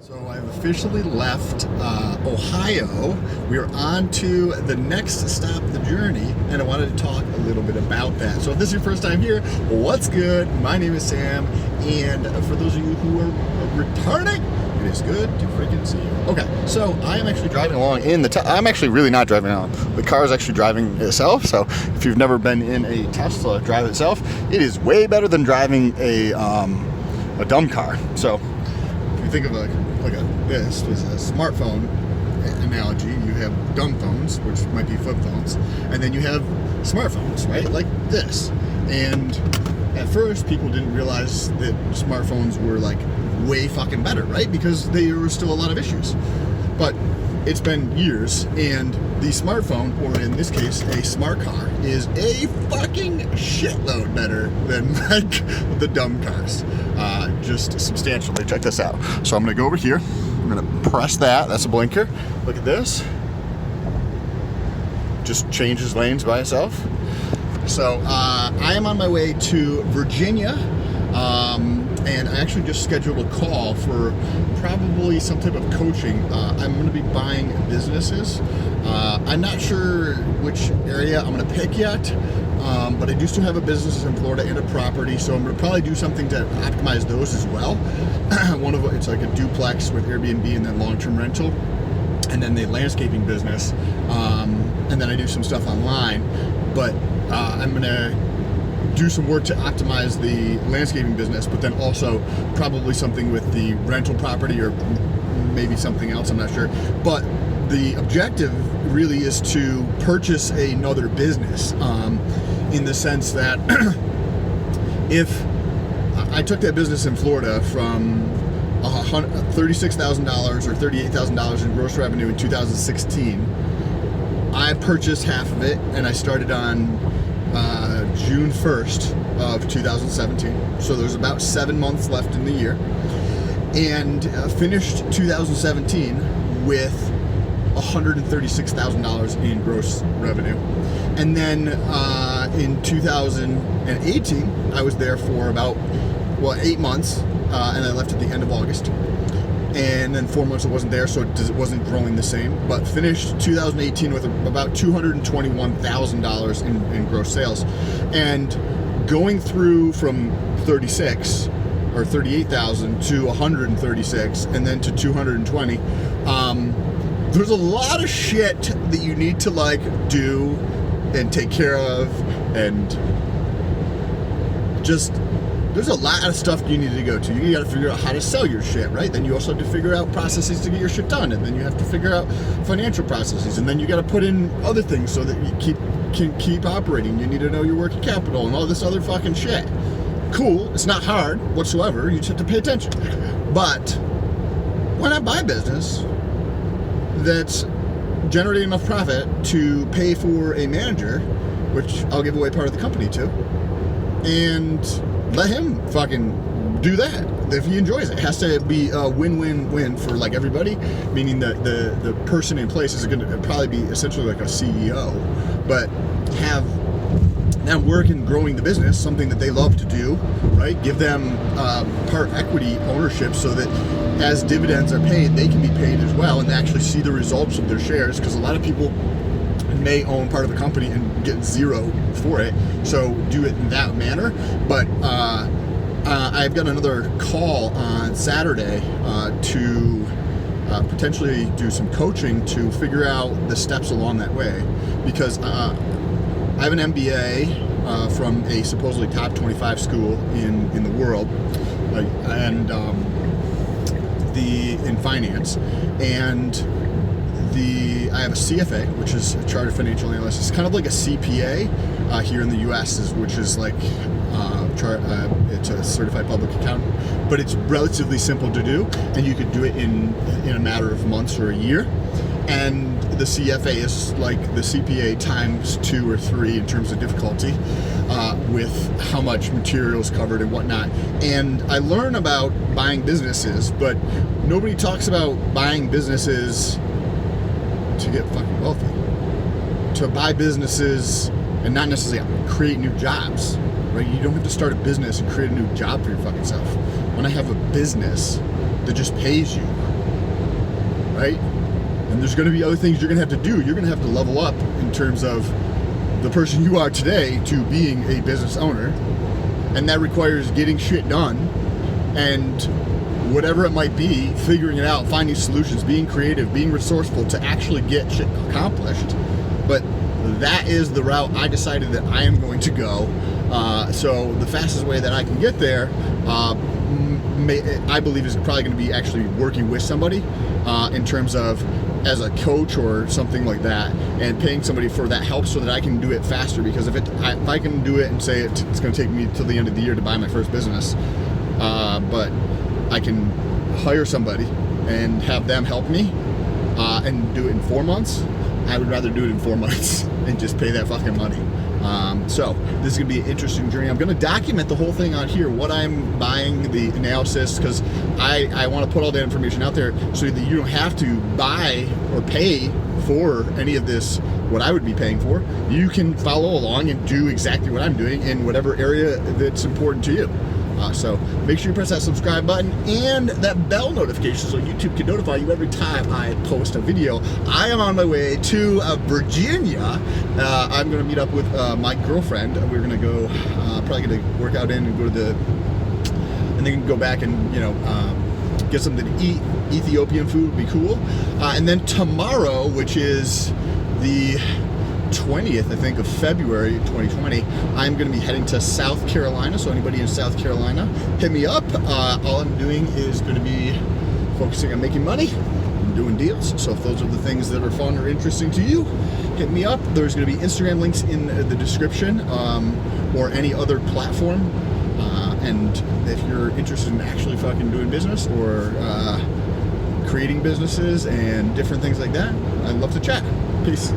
So I've officially left Ohio. We are on to the next stop of the journey, and I wanted to talk a little bit about that. So if this is your first time here, what's good? My name is Sam, and for those of you who are returning, it is good to freaking see you. Okay, so I am actually driving along in the I'm actually really not driving along. The car is actually driving itself, so if you've never been in a Tesla drive itself, it is way better than driving a dumb car. So if you think of this was a smartphone analogy, you have dumb phones, which might be flip phones, and then you have smartphones, right? Like this. And at first, people didn't realize that smartphones were like way fucking better, right? Because there were still a lot of issues. But it's been years, and the smartphone, or in this case, a smart car, is a fucking shitload better than like the dumb cars. Just substantially. Check this out. So I'm gonna go over here. I'm gonna press that. That's a blinker. Look at this. Just changes lanes by itself. So I am on my way to Virginia, and I actually just scheduled a call for probably some type of coaching. I'm going to be buying businesses. I'm not sure which area I'm going to pick yet, but I do still have a business in Florida and a property, so I'm going to probably do something to optimize those as well. It's like a duplex with Airbnb and then long-term rental, and then the landscaping business, and then I do some stuff online. But I'm going to do some work to optimize the landscaping business, but then also probably something with the rental property or maybe something else, I'm not sure. But the objective really is to purchase another business, in the sense that if I took that business in Florida from $36,000 or $38,000 in gross revenue in 2016, I purchased half of it, and I started on June 1st of 2017. So there's about 7 months left in the year, and finished 2017 with $136,000 in gross revenue. And then in 2018, I was there for about 8 months, and I left at the end of August. And then 4 months it wasn't there, so it wasn't growing the same. But finished 2018 with about $221,000 in gross sales. And going through from 36 or 38,000 to 136 and then to 220, there's a lot of shit that you need to like do and take care of, and just there's a lot of stuff you need to go to. You got to figure out how to sell your shit, right? Then you also have to figure out processes to get your shit done, and then you have to figure out financial processes, and then you got to put in other things so that you can keep operating. You need to know your working capital and all this other fucking shit. Cool. It's not hard whatsoever. You just have to pay attention. But why not buy a business that's generating enough profit to pay for a manager, which I'll give away part of the company to, and let him fucking do that if he enjoys it. It has to be a win-win-win for like everybody, meaning that the person in place is going to probably be essentially like a CEO, but have them work in growing the business, something that they love to do, right? Give them part equity ownership so that as dividends are paid, they can be paid as well, and they actually see the results of their shares, because a lot of people may own part of a company and get zero for it. So do it in that manner. But I've got another call on Saturday to potentially do some coaching to figure out the steps along that way, because I have an MBA from a supposedly top 25 school in the world, and in finance, and I have a CFA, which is a Chartered Financial Analyst. It's kind of like a CPA here in the U.S., which is like it's a Certified Public Accountant, but it's relatively simple to do, and you could do it in a matter of months or a year. And the CFA is like the CPA times 2 or 3 in terms of difficulty, with how much material is covered and whatnot. And I learn about buying businesses, but nobody talks about buying businesses to get fucking wealthy. To buy businesses and not necessarily create new jobs, right? You don't have to start a business and create a new job for your fucking self. When I have a business that just pays you, right? And there's going to be other things you're going to have to do. You're going to have to level up in terms of the person you are today to being a business owner. And that requires getting shit done, and whatever it might be, figuring it out, finding solutions, being creative, being resourceful to actually get shit accomplished. But that is the route I decided that I am going to go. So the fastest way that I can get there, I believe, is probably going to be actually working with somebody in terms of as a coach or something like that, and paying somebody for that help so that I can do it faster. Because if I can do it and say it's going to take me till the end of the year to buy my first business, but I can hire somebody and have them help me and do it in 4 months, I would rather do it in 4 months and just pay that fucking money. So this is going to be an interesting journey. I'm going to document the whole thing on here, what I'm buying, the analysis, because I want to put all that information out there so that you don't have to buy or pay for any of this, what I would be paying for. You can follow along and do exactly what I'm doing in whatever area that's important to you. So make sure you press that subscribe button and that bell notification so YouTube can notify you every time I post a video. I am on my way to Virginia. I'm going to meet up with my girlfriend. We're going to go, probably going to work out in and go to and then go back and, get something to eat. Ethiopian food would be cool. And then tomorrow, which is the 20th, I think, of February 2020, I'm going to be heading to South Carolina. So anybody in South Carolina, hit me up. All I'm doing is going to be focusing on making money and doing deals. So if those are the things that are fun or interesting to you, hit me up. There's going to be Instagram links in the description, or any other platform. And if you're interested in actually fucking doing business or creating businesses and different things like that, I'd love to chat. Peace.